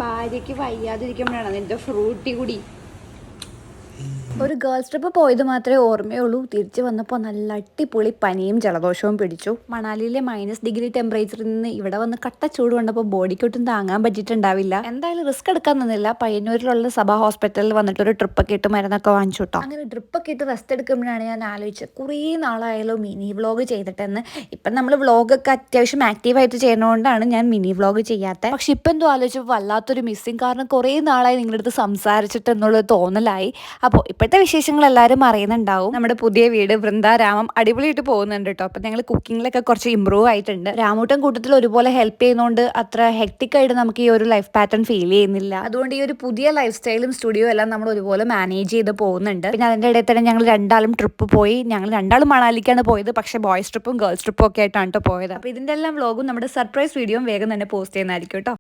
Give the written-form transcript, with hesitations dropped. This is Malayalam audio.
ഭാര്യയ്ക്ക് വയ്യാതിരിക്കുമ്പോഴാണ് അതിൻ്റെ ഫ്രൂട്ടി കൂടി. ഒരു ഗേൾസ് ട്രിപ്പ് പോയത് മാത്രമേ ഓർമ്മയുള്ളൂ. തിരിച്ചു വന്നപ്പോൾ നല്ല അടിപൊളി പനിയും ജലദോഷവും പിടിച്ചു. മണാലിയിലെ -डिग्री ടെമ്പറേച്ചറിൽ നിന്ന് ഇവിടെ വന്ന് കട്ട ചൂട് കൊണ്ടപ്പോൾ ബോഡിക്കൊട്ടും താങ്ങാൻ പറ്റിയിട്ടുണ്ടാവില്ല. എന്തായാലും റിസ്ക് എടുക്കാൻ നിന്നില്ല. പയ്യന്നൂരിലുള്ള സഭ ഹോസ്പിറ്റലിൽ വന്നിട്ട് ഒരു ട്രിപ്പൊക്കെ ഇട്ട് മരുന്നൊക്കെ വാങ്ങിച്ചു കേട്ടോ. അങ്ങനെ ട്രിപ്പൊക്കെ ഇട്ട് റെസ്റ്റ് എടുക്കുമ്പോഴാണ് ഞാൻ ആലോചിച്ചത് കുറേ നാളായാലോ മിനി വ്ളോഗ് ചെയ്തിട്ടെന്ന്. ഇപ്പം നമ്മൾ വ്ളോഗൊക്കെ അത്യാവശ്യം ആക്റ്റീവായിട്ട് ചെയ്യുന്നതുകൊണ്ടാണ് ഞാൻ മിനി വ്ളോഗ് ചെയ്യാത്തത്. പക്ഷെ ഇപ്പം എന്തോ ആലോചിച്ചപ്പോൾ വല്ലാത്തൊരു മിസ്സിങ്. കാരണം കുറേ നാളായി നിങ്ങളുടെ അടുത്ത് സംസാരിച്ചിട്ട് എന്നുള്ളത് തോന്നലായി. അപ്പോൾ ഇപ്പോഴത്തെ വിശേഷങ്ങൾ എല്ലാവരും അറിയുന്നുണ്ടാവും. നമ്മുടെ പുതിയ വീട് വൃന്ദാരാമം അടിപൊളിയായിട്ട് പോകുന്നുണ്ട് കേട്ടോ. അപ്പം ഞങ്ങൾ കുക്കിങ്ങിലൊക്കെ കുറച്ച് ഇമ്പ്രൂവ് ആയിട്ടുണ്ട്. രാമൂട്ടൻ കൂട്ടത്തിൽ ഒരുപോലെ ഹെൽപ്പ് ചെയ്യുന്നതുകൊണ്ട് അത്ര ഹെക്ടിക്കായിട്ട് നമുക്ക് ഈ ഒരു ലൈഫ് പാറ്റേൺ ഫീൽ ചെയ്യുന്നില്ല. അതുകൊണ്ട് ഈ ഒരു പുതിയ ലൈഫ് സ്റ്റൈലും സ്റ്റുഡിയോ എല്ലാം നമ്മൾ ഒരുപോലെ മാനേജ് ചെയ്ത് പോകുന്നുണ്ട്. പിന്നെ അതിൻ്റെ ഇടയിൽ തന്നെ ഞങ്ങൾ രണ്ടാളും ട്രിപ്പ് പോയി. ഞങ്ങൾ രണ്ടാളും മണാലിക്കാണ് പോയത്. പക്ഷേ ബോയ്സ് ട്രിപ്പും ഗേൾസ് ട്രിപ്പും ഒക്കെ ആയിട്ടാണ് പോയത്. അപ്പോൾ ഇതിൻ്റെ എല്ലാം വ്ളോഗും നമ്മുടെ സർപ്രൈസ് വീഡിയോയും വേഗം തന്നെ പോസ്റ്റ് ചെയ്യുന്നതായിരിക്കും കേട്ടോ.